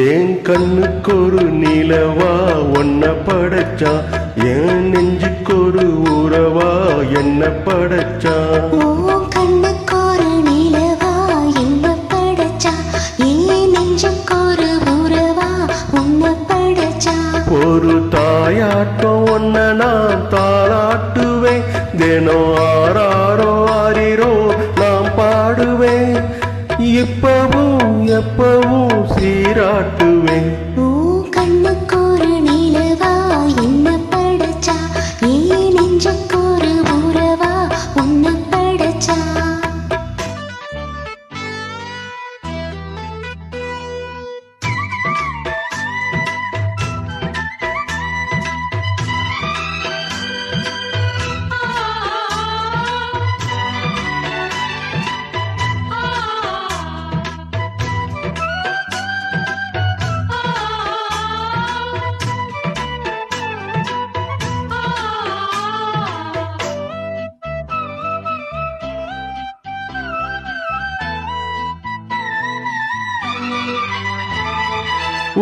ஏன் கண்ணுக்கொரு நிலவா ஒன்ன படைச்சா, ஏன் நெஞ்சுக்கொரு உறவா என்ன படைச்சா. கண்ணுக்கொரு நிலவா என்ன படைச்சா, ஏன் நெஞ்சுக்கொரு உறவா உன்ன படைச்சா. ஒரு தாயாட்டம் ஒன்ன நான் தாளாட்டுவேன், தினம் ஆறாரோ ஆரிரோ நான் பாடுவேன், எப்பவும் எப்பவும் சீராட்டுவேன். கண்ணுக்கொரு நிலவா என்ன படைச்சா, ஏன் நெஞ்சுக்கொரு உறவா உன்ன படைச்சா.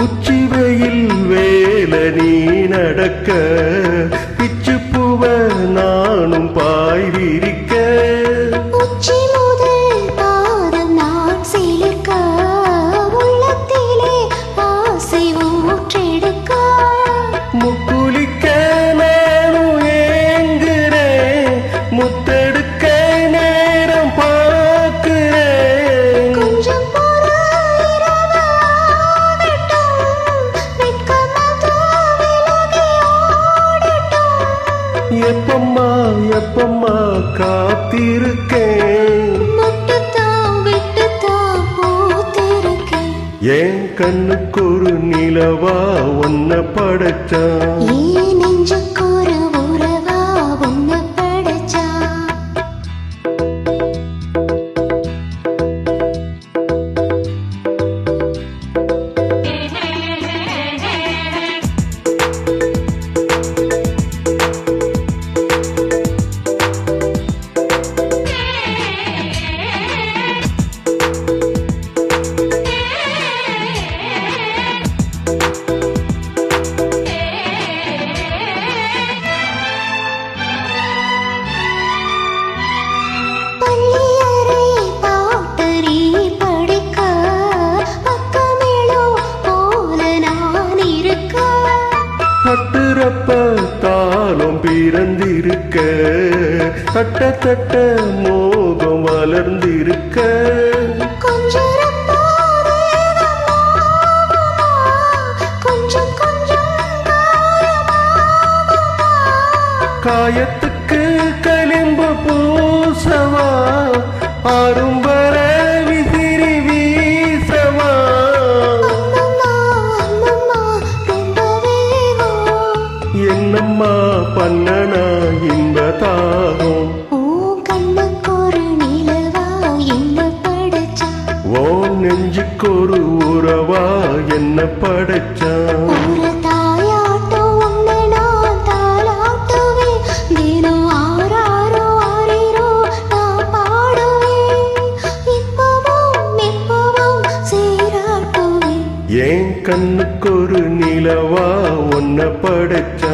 உச்சி வெயில் வேல நீ நடக்க, பிச்சு பூவ நானும் பாய் விரிக்க. உச்சி முதல் பாதம் நான் சிலிர்க்க, உள்ளத்திலே ஆசை ஊற்றெடுக்க. முக்குளிக்க நானும் ஏங்குறேன், முத்தெடுக்க நேரம் பார்க்கிறேன். கொஞ்சம் எப்பம்மா எப்பம்மா காத்திருக்கேன், என் கண்ணுக்கொரு நிலவா ஒன்ன படைச்சா. நெஞ்சுக்கொரு உறவா உன்ன படைச்சா. தாளம் பிறந்திருக்க, தட்ட தட்ட மோகம் வளர்ந்திருக்க. காயத்துக்கு களிம்பு பூசவா, ஆறும்பர விசிறி வீசவா. என்னம்மா பண்ணனா இன்ப தாகம், கண்ணுக்கொரு நிலவா என்ன படைச்சா. ஓ நெஞ்சுக்கொரு உறவா என்ன படைச்சா. ஒரு தாயாட்டம் உன்னை நான் தாளாட்டுவேன், தினம் ஆறாரோ ஆரிரோ நான் பாடுவேன், இப்பவும் எப்பவும் சீராட்டுவேன். ஏன் கண்ணுக்கொரு நிலவா ஒன்ன படைச்சா.